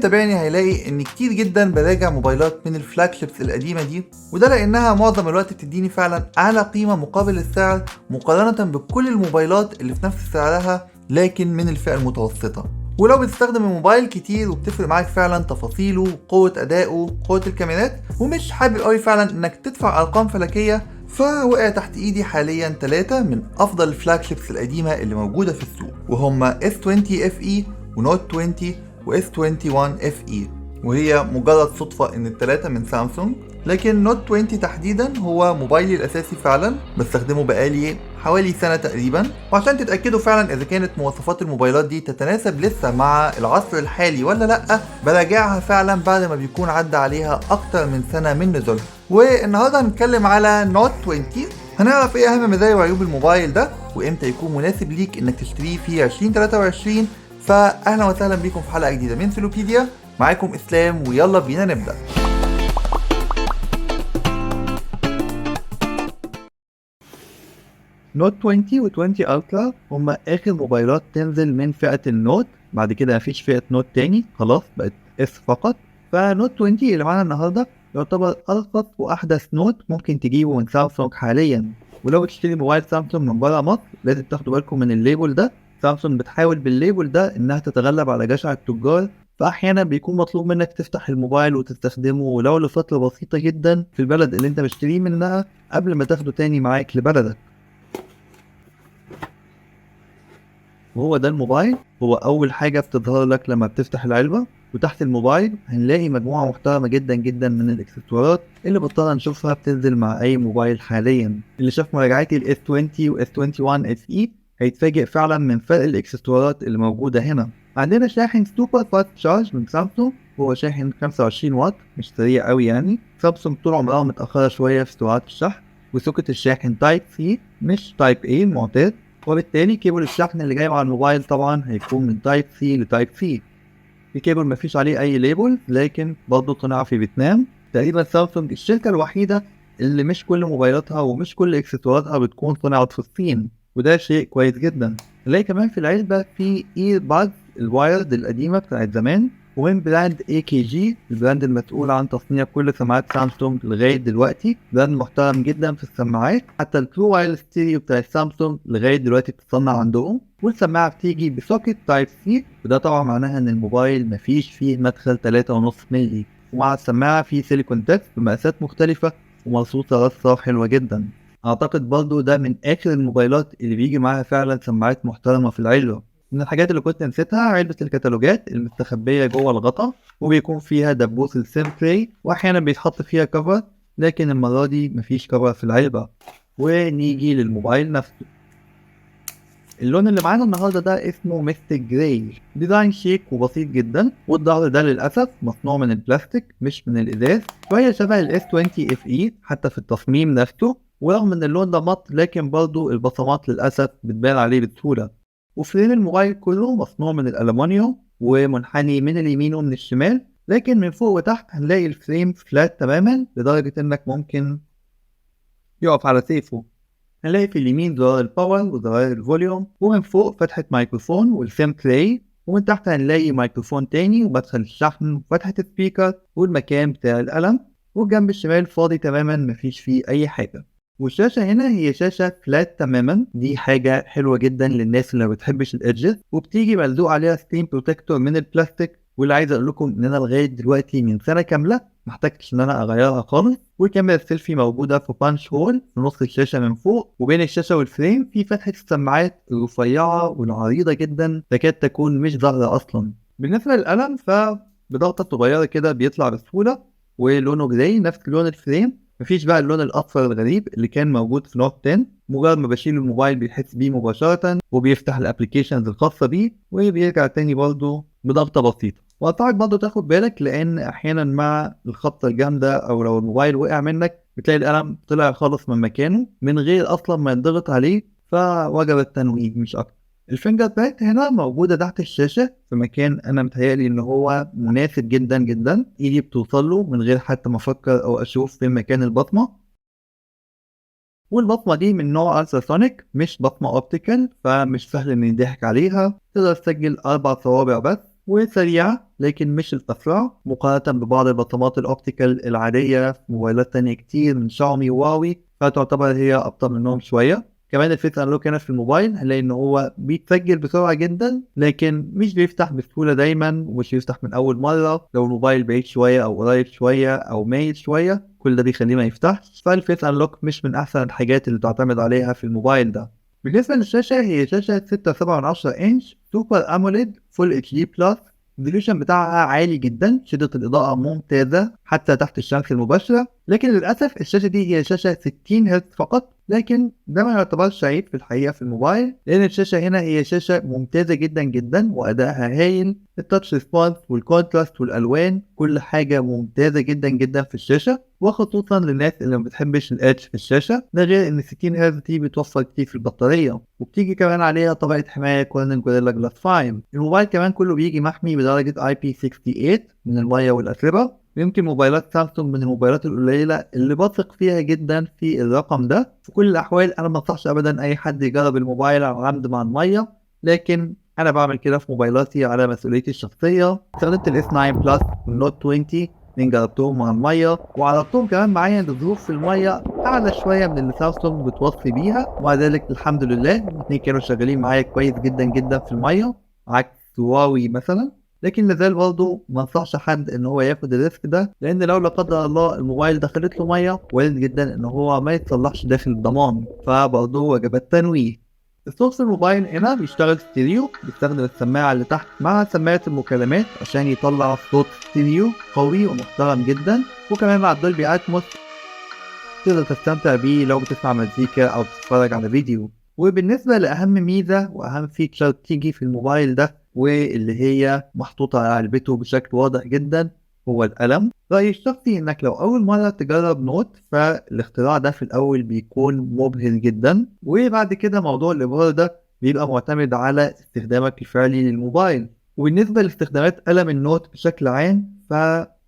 متابعني هيلاقي ان كتير جدا براجع موبايلات من الفلاج شيبس القديمه دي، وده لانها معظم الوقت بتديني فعلا اعلى قيمه مقابل السعر مقارنه بكل الموبايلات اللي في نفس سعرها لكن من الفئه المتوسطه. ولو بتستخدم الموبايل كتير وبتفرق معاك فعلا تفاصيله، قوه ادائه، قوه الكاميرات، ومش حابب قوي فعلا انك تدفع ارقام فلكيه، فوقع تحت ايدي حاليا 3 من افضل الفلاج شيبس القديمه اللي موجوده في السوق، وهما S20 FE ونوت 20 واس 21 اف اي. وهي مجرد صدفة ان التلاتة من سامسونج، لكن نوت 20 تحديدا هو موبايلي الاساسي فعلا، بستخدمه بقالي حوالي سنة تقريبا. وعشان تتأكدوا فعلا اذا كانت مواصفات الموبايلات دي تتناسب لسه مع العصر الحالي ولا لا، براجعها فعلا بعد ما بيكون عدى عليها اكتر من سنة من نزولها. والنهاردة هنتكلم على نوت 20. هنعرف ايه اهم مزايا وعيوب الموبايل ده، وامتى يكون مناسب ليك انك تشتريه في 2023. فاهلا وسهلا بيكم في حلقه جديده من سيلوبيديا. معاكم اسلام ويلا بينا نبدا. نوت 20 و20 الترا هما اخر موبايلات تنزل من فئه النوت، بعد كده مفيش فئه نوت تاني، خلاص بقت اس فقط. فنوت 20 اللي معانا النهارده يعتبر ارخص واحدث نوت ممكن تجيبه من سامسونج حاليا. ولو بتشتري موبايل سامسونج من بره مصر لازم تاخدوا بالكم من الليبل ده. سامسونج بتحاول بالليبل ده انها تتغلب على جشع التجار، فاحيانا بيكون مطلوب منك تفتح الموبايل وتستخدمه ولو لفتره بسيطه جدا في البلد اللي انت مشتريه منها قبل ما تاخده تاني معاك لبلدك. وهو ده الموبايل، هو اول حاجه بتظهر لك لما بتفتح العلبه. وتحت الموبايل هنلاقي مجموعه محترمه جدا جدا من الاكسسوارات اللي بطلنا نشوفها بتنزل مع اي موبايل حاليا. اللي شاف مراجعتي الاس 20 واس 21 اس اي هيتفاجئ فعلا من فرق الاكسسوارات اللي موجوده هنا. عندنا شاحن سوبر فاست شارج من سامسونج، هو شاحن 25 واط مش سريع قوي يعني. سامسونج طول عمرها متاخره شويه في سرعات الشحن. وسوكت الشاحن تايب سي مش تايب اي المعتاد، وبالتالي كيبل الشحن اللي جاي مع الموبايل طبعا هيكون من تايب سي لتايب سي. في كيبل مفيش عليه اي ليبل لكن برضه صناعة في فيتنام. تقريبا سامسونج الشركة الوحيدة اللي مش كل موبايلاتها ومش كل اكسسواراتها بتكون صنعت في الصين، وده شيء كويس جدا. نلاقي كمان في العلبة في اير بادز الوايرد القديمة بتاعت زمان، ومن براند AKG البراند المسؤول عن تصنيع كل سماعات سامسونج لغاية دلوقتي، براند محترم جدا في السماعات. حتى الترو وايرلس ستيريو بتاع سامسونج لغاية دلوقتي بتتصنع عندهم. والسماعة بتيجي بسوكت تايب سي، وده طبعا معناها ان الموبايل مفيش فيه مدخل 3.5 مللي. ومع السماعة في سيليكون تكست بمقاسات مختلفة ومرصوصة رصة حلوة جدا. اعتقد برضو ده من اخر الموبايلات اللي بيجي معاها فعلا سماعات محترمة في العلبة. من الحاجات اللي كنت نسيتها علبة الكتالوجات المستخبية جوه الغطا، وبيكون فيها دبوس السيم تري واحيانا بيتحط فيها كفر، لكن المرة دي مفيش كفر في العلبة. ونيجي للموبايل نفسه. اللون اللي معانا النهارده ده اسمه ميستيك جراي، ديزاين شيك وبسيط جدا. والظهر ده للاسف مصنوع من البلاستيك مش من الازاز، شويه شبه الاس 20 اف اي حتى في التصميم نفسه. ورغم ان اللون ده مط لكن برضه البصمات للاسف بتبان عليه بسهوله. وفريم الموبايل كله مصنوع من الالومنيوم ومنحني من اليمين ومن الشمال، لكن من فوق وتحت هنلاقي الفريم فلات تماما لدرجه انك ممكن يقف على سيفه. هنلاقي في اليمين زرار الباور وزرار الفوليوم، ومن فوق فتحة ميكروفون والسيم تراي، ومن تحت هنلاقي ميكروفون تاني ومدخل الشحن وفتحة سبيكر والمكان بتاع القلم. والجنب الشمال فاضي تماما مفيش فيه أي حاجة. والشاشة هنا هي شاشة فلات تماما، دي حاجة حلوة جدا للناس اللي ما بتحبش الإدجز، وبتيجي ملزوق عليها سكرين بروتكتور من البلاستيك. واللي عايز اقول لكم ان انا لغايه دلوقتي من سنه كامله محتاجتش ان انا اغيرها خالص. وكاميرا السيلفي موجوده في بانش هول في نص الشاشه من فوق، وبين الشاشه والفريم في فتحه السماعات الرفيعه والعريضه جدا تكاد تكون مش ظاهره اصلا. بالنسبه للقلم فبضغطه صغيره كده بيطلع بسهوله، ولونه جراي نفس لون الفريم. مفيش بقى اللون الاصفر الغريب اللي كان موجود في نوت 10. مجرد ما بشيل الموبايل بيحس بيه مباشره وبيفتح الابلكيشنز الخاصه بيه وبيرجع تاني برضه بضغطه بسيطه. وأنصحك برضه تاخد بالك لأن أحيانا مع الخبطة الجامدة أو لو الموبايل وقع منك بتلاقي القلم طلع خالص من مكانه من غير أصلا ما ينضغط عليه، فوجب التنويه مش أكتر. الفينجر برينت هنا موجودة تحت الشاشة في مكان أنا متهيألي إن هو مناسب جدا جدا، إيدي بتوصل له من غير حتى ما أفكر أو أشوف فين مكان البصمة. والبصمة دي من نوع التراسونيك مش بصمة اوبتيكال، فمش سهل ان يضحك عليها. تقدر تسجل 4 صوابع بس، وسريعة لكن مش الأسرع مقارنة ببعض البصمات الأوبتيكال العادية في موبايلات تانية كتير من شاومي وواوي، فتعتبر هي أبطأ منهم شوية. كمان الفيس انلوك هنا في الموبايل هنلاقي ان هو بيتسجل بسرعه جدا، لكن مش بيفتح بسهوله دايما، ومش بيفتح من اول مره. لو الموبايل بعيد شويه او قريب شويه او مايل شويه، كل ده بيخليه ما يفتحش. فالفيس انلوك مش من احسن الحاجات اللي تعتمد عليها في الموبايل ده. بالنسبه للشاشه، هي شاشه 6.7 انش سوبر اموليد فول اتش دي بلس. الريزوليوشن بتاعها عالي جدا، شدة الإضاءة ممتازة حتى تحت الشمس المباشرة. لكن للأسف الشاشة دي هي شاشة 60 هرتز فقط، لكن ده ما يعتبرش عيب في الحقيقة في الموبايل، لأن الشاشة هنا هي شاشة ممتازة جدا جدا وأدائها هايل. التاتش ريسبونس والكونتراست والألوان كل حاجة ممتازة جدا جدا في الشاشة، وخصوصا للناس اللي ما بتحبش الاتش في الشاشة. ده غير إن 60 هرتز دي بتوفر كتير في البطارية، وبتيجي كمان عليها طبقة حماية كورنينج جوريلا جلاس 5. الموبايل كمان كله بيجي محمي بدرجة IP68 من المية والأتربة. يمكن موبايلات سامسونج من الموبايلات القليلة اللي بثق فيها جدا في الرقم ده. في كل الأحوال أنا ما انصحش أبدا أي حد يجرب الموبايل على العمد مع المية، لكن أنا بعمل كده في موبايلاتي على مسؤوليتي الشخصية. استخدمت الاس 9 بلس والنوت 20 من جربتهم مع المية، وعرضتهم كمان معايا ان الظروف في المية اعلى شوية من اللي سامسونج بتوصي بيها، ومع ذلك الحمد لله الاثنين كانوا شغالين معايا كويس جدا جدا في المية، عكس هواوي مثلا. لكن لازال برضه ما انصحش حد ان هو ياخد الريسك ده، لان لو لا قدر الله الموبايل دخلت له ميه وارد جدا ان هو ما يتصلحش داخل الضمان، فبرضه وجبات تنويه. السورس الموبايل هنا بيشتغل ستيريو، بيستخدم السماعة اللي تحت مع سماعة المكالمات عشان يطلع صوت ستيريو قوي ومحترم جدا، وكمان مع الدولبي اتموس تقدر تستمتع بيه لو بتسمع مزيكا او بتتفرج على فيديو. وبالنسبة لأهم ميزة وأهم فيتشر تيجي في الموبايل ده، واللي هي محطوطة على علبته بشكل واضح جدا، هو القلم. رأيي الشخصي إنك لو أول مرة تجرب نوت، فالاختراع ده في الأول بيكون مبهر جدا، وبعد كده موضوع الإبهار ده بيبقى معتمد على استخدامك الفعلي للموبايل. وبالنسبة لاستخدامات قلم النوت بشكل عام،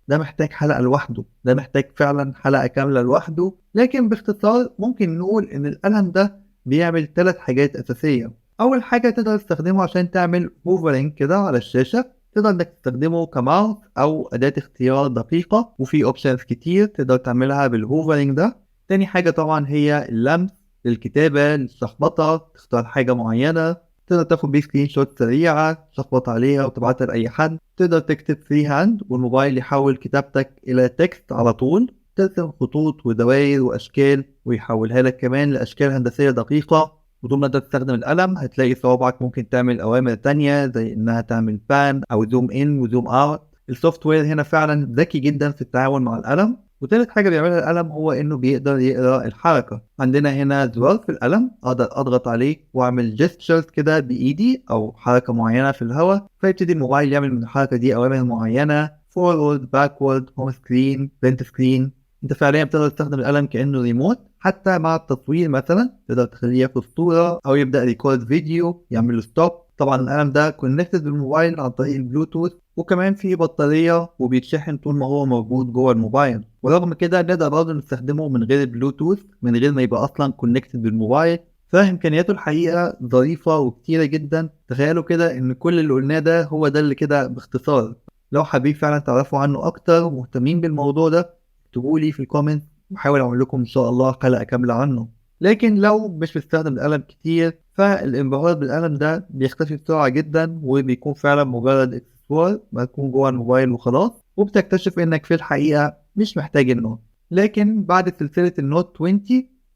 ده محتاج حلقة لوحده، ده محتاج فعلا حلقة كاملة لوحده. لكن باختصار ممكن نقول إن القلم ده بيعمل 3 حاجات أساسية. أول حاجة تقدر تستخدمه عشان تعمل هوفرنج كده على الشاشة، تقدر إنك تستخدمه كماوس أو أداة اختيار دقيقة، وفي أوبشنز كتير تقدر تعملها بالهوفرنج ده. تاني حاجة طبعا هي اللمس، للكتابة، للشخبطة، تختار حاجة معينة، تقدر تاخد بيه سكرين شوت سريعة تشخبط عليها وتبعتها لأي حد. تقدر تكتب فري هاند والموبايل يحول كتابتك إلى تكست على طول، ترسم خطوط ودوائر وأشكال ويحولها لك كمان لأشكال هندسية دقيقة. وطول ما انت بتستخدم القلم هتلاقي صوابعك ممكن تعمل أوامر تانية زي إنها تعمل بان أو زوم إن وزوم أوت. السوفت وير هنا فعلا ذكي جدا في التعامل مع القلم. وتالت حاجة بيعملها القلم هو إنه بيقدر يقرأ الحركة. عندنا هنا زرار في القلم أقدر أضغط عليه وأعمل جيستشرز كده بإيدي أو حركة معينة في الهواء، فيبتدي الموبايل يعمل من الحركة دي أوامر معينة: فورورد، باكورد، هوم سكرين، برنت سكرين. أنت فعليا بتقدر تستخدم القلم كأنه ريموت. حتى مع التصوير مثلا تقدر تخليه ياخد صورة أو يبدأ ريكورد فيديو، يعمل له ستوب. طبعا القلم ده كونكتد بالموبايل عن طريق البلوتوث، وكمان فيه بطارية وبيتشحن طول ما هو موجود جوه الموبايل. ورغم كده نقدر برضه نستخدمه من غير البلوتوث، من غير ما يبقى أصلا كونكتد بالموبايل. فإمكانياته الحقيقة ظريفة وكتيرة جدا. تخيلوا كده إن كل اللي قلناه ده هو ده اللي كده باختصار. لو حابين فعلا تعرفوا عنه أكتر ومهتمين بالموضوع ده، اكتبولي في الكومنت وحاول أعمل لكم إن شاء الله حلقة كاملة عنه. لكن لو مش بتستخدم القلم كتير، فالانبهار بالقلم ده بيختفي بسرعة جدا، وبيكون فعلا مجرد اكسسوار مركون جوه الموبايل وخلاص، وبتكتشف انك في الحقيقة مش محتاج النوت. لكن بعد سلسلة النوت 20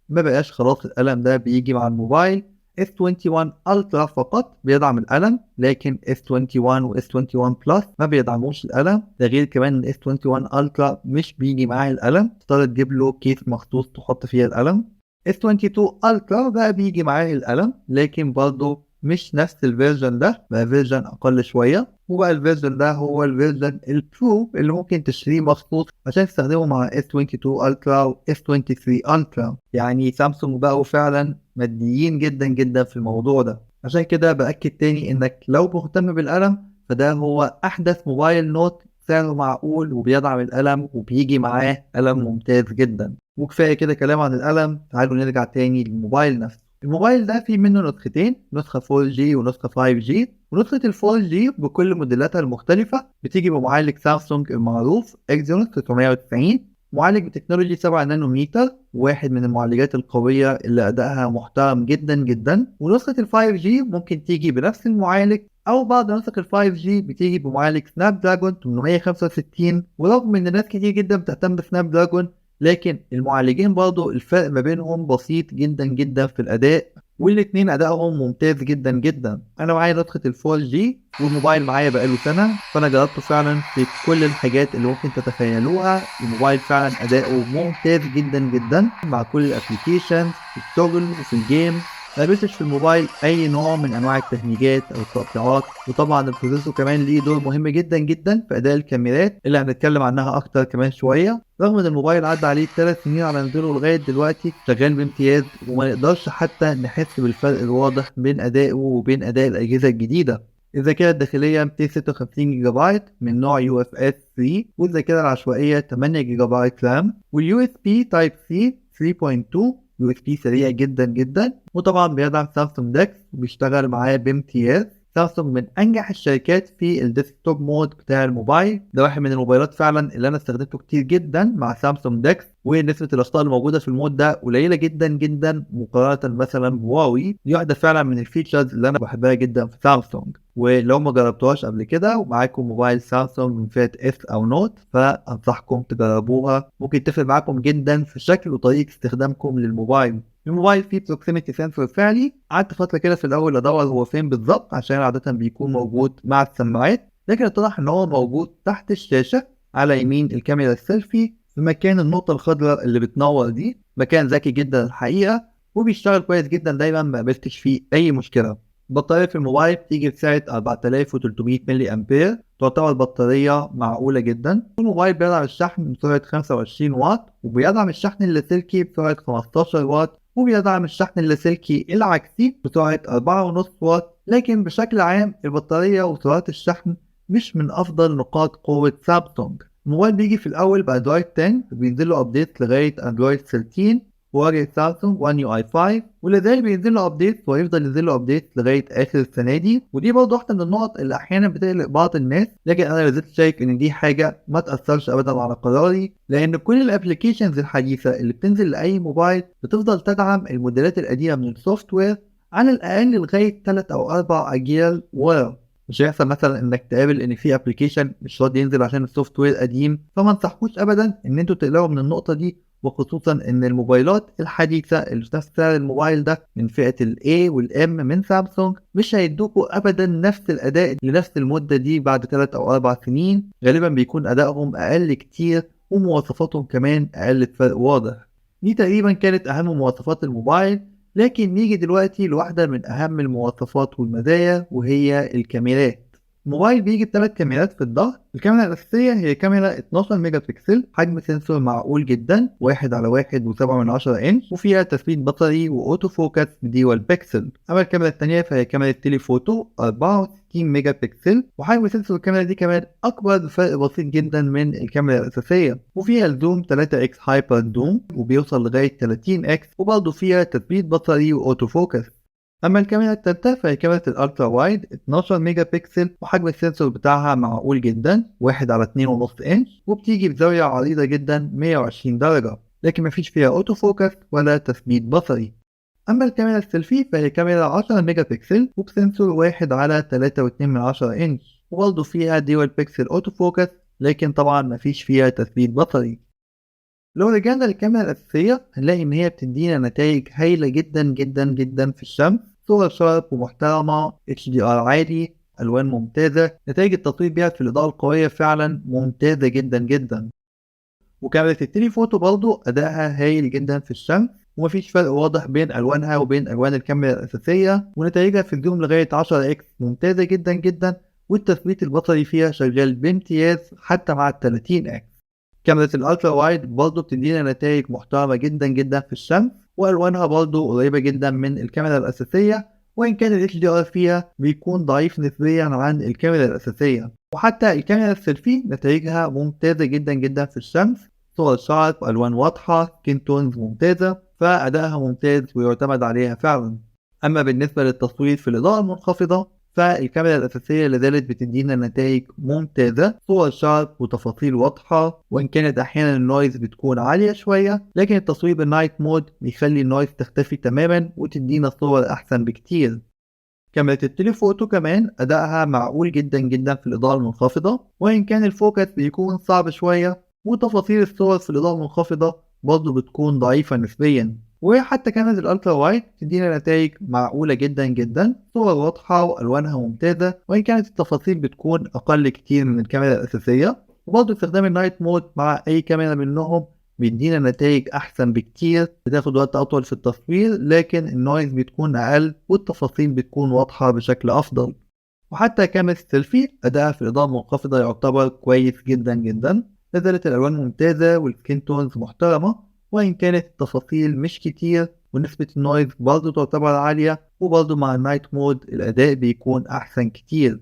ما بقاش خلاص القلم ده بيجي مع الموبايل. S21 Ultra فقط بيدعم القلم، لكن S21 و S21 Plus ما بيدعموش القلم. ده غير كمان ان S21 Ultra مش بيجي معاه القلم، تضطر تجيب له كيس مخصوص تحط فيها القلم. S22 Ultra بقى بيجي معاه القلم، لكن برضه مش نفس الفيرجن ده، بقى فيرجن أقل شوية. وبقى الفيرجن ده هو الفيرجن البرو اللي ممكن تشتريه مخصوص عشان تستخدمه مع S22 Ultra و S23 Ultra. يعني سامسونج بقوا فعلا ماديين جدا جدا في الموضوع ده. عشان كده بأكد تاني إنك لو مهتم بالقلم، فده هو أحدث موبايل نوت سعره معقول وبيدعم القلم وبيجي معاه قلم ممتاز جدا. وكفاية كده كلام عن القلم، تعالوا نرجع تاني للموبايل نفسه. الموبايل ده فيه منه نسختين، نسخة 4G ونسخة 5G. ونسخة ال 4G بكل موديلاتها المختلفة بتيجي بمعالج سامسونج المعروف إكسينوس 990، معالج بتكنولوجي 7 نانومتر، واحد من المعالجات القوية اللي أدائها محترم جدا جدا. ونسخة ال 5G ممكن تيجي بنفس المعالج، أو بعض نسخ ال 5G بتيجي بمعالج سناب دراجون 865. ورغم إن ناس كتير جدا بتهتم بسناب دراجون، لكن المعالجين برضو الفرق ما بينهم بسيط جدا جدا في الأداء، والاتنين أدائهم ممتاز جدا جدا. أنا معايا نسخة ال 4G والموبايل معايا بقاله سنة، فأنا جربته فعلا في كل الحاجات اللي ممكن تتخيلوها. الموبايل فعلا أداؤه ممتاز جدا جدا مع كل الأبليكيشن في الشغل وفي الجيم. ما قابلتش في الموبايل أي نوع من أنواع التهنيجات أو التقطيعات. وطبعا البروسيسور كمان ليه دور مهم جدا جدا في أداء الكاميرات اللي هنتكلم عنها أكتر كمان شوية. رغم إن الموبايل عدى عليه 3 سنين على نزوله لغاية دلوقتي شغال بامتياز، وما نقدرش حتى نحس بالفرق الواضح بين أدائه وبين أداء الأجهزة الجديدة. الذاكرة الداخلية 256 جيجا بايت من نوع UFS 3، والذاكرة العشوائية 8 جيجا بايت رام، واليو اس بي تايب سي 3.2 يو اس بي سريع جدا جدا. وطبعا بيدعم سامسونج داكس وبيشتغل معاه بامتياز. سامسونج من انجح الشركات في الديسكتوب مود بتاع الموبايل، ده واحد من الموبايلات فعلا اللي انا استخدمته كتير جدا مع سامسونج داكس، ونسبة الأخطاء الموجودة في المود ده قليلة جدا جدا مقارنة مثلا بهواوي. دي واحدة فعلا من الفيتشرز اللي أنا بحبها جدا في سامسونج. ولو ما جربتوهاش قبل كده ومعاكم موبايل سامسونج من فئة اس أو نوت، فأنصحكم تجربوها، ممكن تفرق معاكم جدا في شكل وطريقة استخدامكم للموبايل. الموبايل فيه بروكسيميتي سنسور فعلي، قعدت فترة كده في الأول أدور هو فين بالظبط عشان عادة بيكون موجود مع السماعات، لكن اتضح إن هو موجود تحت الشاشة على يمين الكاميرا السيلفي في مكان النقطة الخضراء اللي بتنور دي. مكان ذكي جدا الحقيقة، وبيشتغل كويس جدا دايما، ما قابلتش فيه أي مشكلة. البطارية في الموبايل بتيجي بسعة 4300 ملي أمبير، تعتبر بطارية معقولة جدا. الموبايل بيدعم الشحن بسرعة 25 واط، وبيدعم الشحن اللاسلكي بسرعة 15 واط، وبيدعم الشحن اللاسلكي العكسي بسرعة 4.5 واط. لكن بشكل عام البطارية وسرعة الشحن مش من أفضل نقاط قوة سامسونج. الموبايل بيجي في الأول بأندرويد 10، وبينزل له أبديت لغاية أندرويد 13 وواجهة سامسونج وان يو اي 5، ولا زال بينزل له أبديت وهيفضل ينزل له أبديت لغاية آخر السنة دي. ودي برضه واحدة من النقط اللي أحيانا بتقلق بعض الناس، لكن أنا لازلت شايف إن دي حاجة ما تأثرش أبدا على قراري، لأن كل الأبليكيشنز الحديثة اللي بتنزل لأي موبايل بتفضل تدعم الموديلات القديمة من السوفت وير على الأقل لغاية 3 أو 4 أجيال ورا. مش هيحصل مثلا انك تقابل ان في ابلكيشن مش راضي ينزل عشان السوفت وير قديم، فما انصحكوش ابدا ان انتوا تقلقوا من النقطه دي. وخصوصا ان الموبايلات الحديثه اللي في نفس سعر الموبايل ده من فئه الاي والام من سامسونج مش هيدوكوا ابدا نفس الاداء لنفس المده دي بعد 3 او 4 سنين. غالبا بيكون ادائهم اقل كتير، ومواصفاتهم كمان اقل بفرق واضح. دي تقريبا كانت اهم مواصفات الموبايل. لكن نيجي دلوقتي لواحدة من أهم المواصفات والمزايا، وهي الكاميرات. الموبايل بيجي بثلاث كاميرات في الظهر. الكاميرا الأساسية هي كاميرا 12 ميجا بكسل، حجم سنسور معقول جدا 1/1.7 إنش، وفيها تثبيت بصري وأوتو فوكس ديوال بكسل. أما الكاميرا التانية فهي كاميرا تيليفوتو 64 ميجا بكسل، وحجم سنسور الكاميرا دي كمان أكبر بفرق بسيط جدا من الكاميرا الأساسية. وفيها الزوم 3x هايبر زوم وبيوصل لغاية 30x، وبرضه فيها تثبيت بصري وأوتو فوكس. أما الكاميرا التالتة فهي كاميرا الألترا وايد 12 ميجا بكسل، وحجم السنسور بتاعها معقول جدا 1/2.5 إنش، وبتيجي بزاوية عريضة جدا 120 درجة، لكن مفيش فيها أوتو فوكس ولا تثبيت بصري. أما الكاميرا السيلفي فهي كاميرا 10 ميجا بكسل وبسنسور 1/3.2 إنش، وبرضه فيها ديوال بيكسل أوتو فوكس، لكن طبعا مفيش فيها تثبيت بصري. لو رجعنا للكاميرا الأساسية هنلاقي إن هي بتدينا نتائج هايلة جدا جدا جدا في الشمس، صور شارب ومحترمة، HDR عالي، ألوان ممتازة. نتائج التصوير بيها في الإضاءة القوية فعلا ممتازة جدا جدا. وكاميرا التليفوتو برضو أدائها هايل جدا في الشمس، ومفيش فرق واضح بين ألوانها وبين ألوان الكاميرا الأساسية، ونتائجها في الزوم لغاية 10x ممتازة جدا جدا، والتثبيت البصري فيها شغال بامتياز حتى مع 30x. كاميرا الالترا وايد برضه بتدينا نتائج محترمة جدا جدا في الشمس، والوانها برضه قريبة جدا من الكاميرا الاساسية، وان كان ال HDR فيها بيكون ضعيف نسبيا عن الكاميرا الاساسية. وحتى الكاميرا السيلفي نتائجها ممتازة جدا جدا في الشمس، صور شارب، الوان واضحة، سكين تونز ممتازة، فادائها ممتاز ويعتمد عليها فعلا. اما بالنسبة للتصوير في الاضاءة المنخفضة فالكاميرا الأساسية لازالت بتدينا نتائج ممتازة، صور شارب وتفاصيل واضحة، وإن كانت أحيانا النويز بتكون عالية شوية، لكن التصوير بالنايت مود بيخلي النويز تختفي تماما وتدينا صور أحسن بكتير. كاميرا التليفوتو كمان أدائها معقول جدا جدا في الإضاءة المنخفضة، وإن كان الفوكس بيكون صعب شوية، وتفاصيل الصور في الإضاءة المنخفضة برضه بتكون ضعيفة نسبيا. وحتى كاميرا الألترا وايد تدينا نتائج معقولة جدا جدا، صور واضحة وألوانها ممتازة، وإن كانت التفاصيل بتكون أقل كتير من الكاميرا الأساسية. وبرضه استخدام النايت مود مع أي كاميرا منهم بيدينا نتائج أحسن بكتير، بتاخد وقت أطول في التصوير لكن النويز بتكون أقل والتفاصيل بتكون واضحة بشكل أفضل. وحتى كاميرا السيلفي أدائها في الإضاءة المنخفضة يعتبر كويس جدا جدا، لازالت الألوان ممتازة والسكين تونز محترمة، وإن كانت التفاصيل مش كتير ونسبة النويز برضه تعتبر عالية، وبرضه مع النايت مود الأداء بيكون أحسن كتير.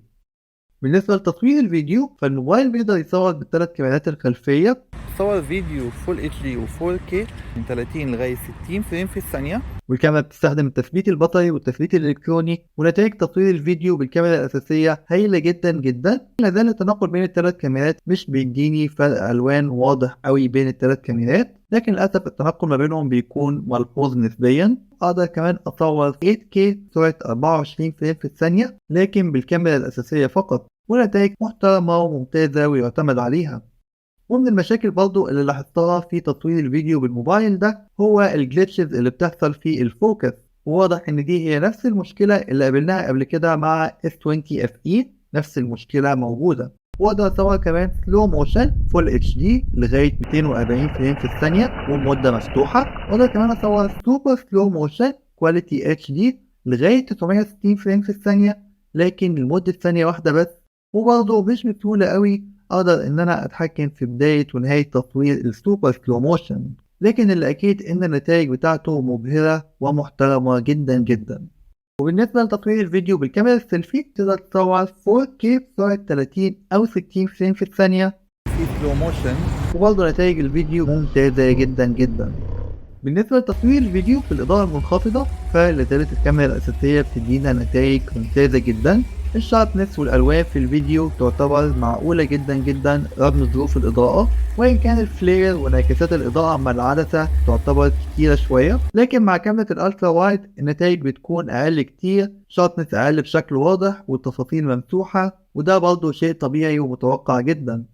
بالنسبة لتصوير الفيديو فالموبايل بيقدر يصور بالثلاث كاميرات الخلفية، صور فيديو فول اتش دي و 4K من 30 لغاية 60 فريم في الثانية، والكاميرا بتستخدم التثبيت البصري والتثبيت الإلكتروني، ونتائج تصوير الفيديو بالكاميرا الأساسية هايلة جدا جدا. لا زال التنقل بين الثلاث كاميرات مش بيديني فرق ألوان واضح قوي بين الثلاث كاميرات، لكن للأسف التنقل ما بينهم بيكون ملحوظ نسبيا. أقدر كمان أصور 8K سرعة 24 فريم في الثانية لكن بالكاميرا الأساسية فقط، ونتائج محترمة وممتازة ويعتمد عليها. ومن المشاكل برضو اللي لاحظتها في تصوير الفيديو بالموبايل ده هو الجليتشز اللي بتحصل في الفوكس، وواضح ان دي هي نفس المشكلة اللي قابلناها قبل كده مع S20 FE، نفس المشكلة موجودة. واقدر اصور كمان سلو موشن فول اتش دي لغاية 240 فريم في الثانية والمدة مفتوحة، واقدر كمان اصور سوبر سلو موشن كواليتي اتش دي لغاية 960 فريم في الثانية لكن لمدة ثانية واحدة بس. وبرضه مش بسهولة قوي اقدر ان انا اتحكم في بداية ونهاية تصوير السوبر سلو موشن، لكن اللي اكيد ان النتائج بتاعته مبهرة ومحترمة جدا جدا. وبالنسبة لتصوير الفيديو بالكاميرا السيلفي تقدر تصور 4K بسرعة 30 أو 60 فريم في الثانية في سلو موشن، وبرضه نتائج الفيديو ممتازة جدا جدا. بالنسبة لتصوير الفيديو في الإضاءة المنخفضة فلازالت الكاميرا الأساسية بتدينا نتائج ممتازة جدا، الشاربنس والألوان في الفيديو تعتبر معقولة جدا جدا رغم ظروف الإضاءة، وإن كان الفلير وانعكاسات الإضاءة مع العدسة تعتبر كتيرة شوية، لكن مع كاميرا الألترا وايد النتائج بتكون أقل كتير، شاربنس أقل بشكل واضح والتفاصيل ممسوحة، وده برضه شيء طبيعي ومتوقع جدا.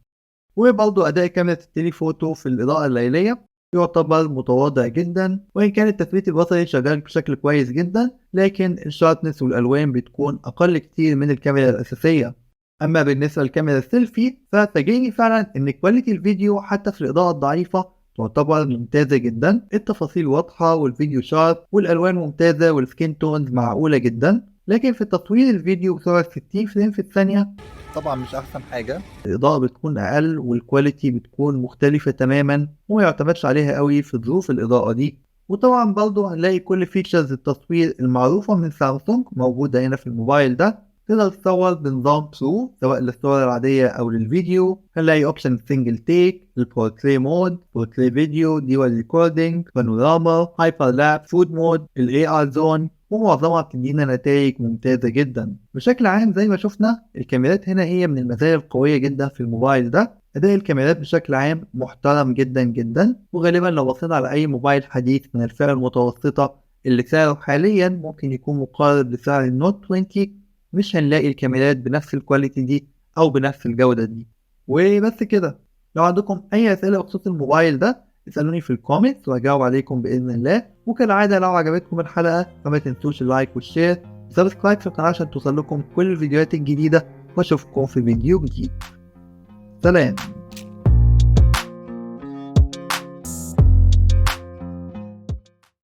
وبرضه أداء كاميرا التليفوتو في الإضاءة الليلية يعتبر متواضع جدا، وإن كان التثبيت البصري شغال بشكل كويس جدا لكن الشاربنس والألوان بتكون أقل كتير من الكاميرا الأساسية. أما بالنسبة للكاميرا السيلفي ففاجئني فعلا إن كواليتي الفيديو حتى في الإضاءة الضعيفة تعتبر ممتازة جدا، التفاصيل واضحة والفيديو شارب والألوان ممتازة والسكين تونز معقولة جدا، لكن في تصوير الفيديو بسرعة 60 فريم في الثانية طبعا مش احسن حاجة، الاضاءة بتكون اقل والكواليتي بتكون مختلفة تماما وما يعتمدش عليها قوي في ظروف الاضاءة دي. وطبعا برضه هنلاقي كل فيتشرز التصوير المعروفة من سامسونج موجودة هنا في الموبايل ده، تقدر تصور بنظام برو سواء للصور العادية او للفيديو، هنلاقي اوبشن سنجل تيك، البورتري مود، بورتري فيديو، ديوال ريكوردينج، بانوراما، هايبر لاب، فود مود، الاي ار زون، ومعظمها بتدينا نتائج ممتازة جدا. بشكل عام زي ما شفنا الكاميرات هنا هي من المزايا القوية جدا في الموبايل ده، أداء الكاميرات بشكل عام محترم جدا جدا، وغالبا لو بصينا على أي موبايل حديث من الفئة المتوسطة اللي سعره حاليا ممكن يكون مقارب لسعر النوت 20 مش هنلاقي الكاميرات بنفس الكواليتي دي أو بنفس الجودة دي. وبس كده، لو عندكم أي أسئلة بخصوص الموبايل ده اسألوني في الكومنتس وهجاوب عليكم بإذن الله، وكالعادة لو عجبتكم الحلقة فما تنسوش اللايك والشير وسبسكرايب في القناة عشان توصلكم كل الفيديوهات الجديدة، واشوفكم في فيديو جديد. سلام.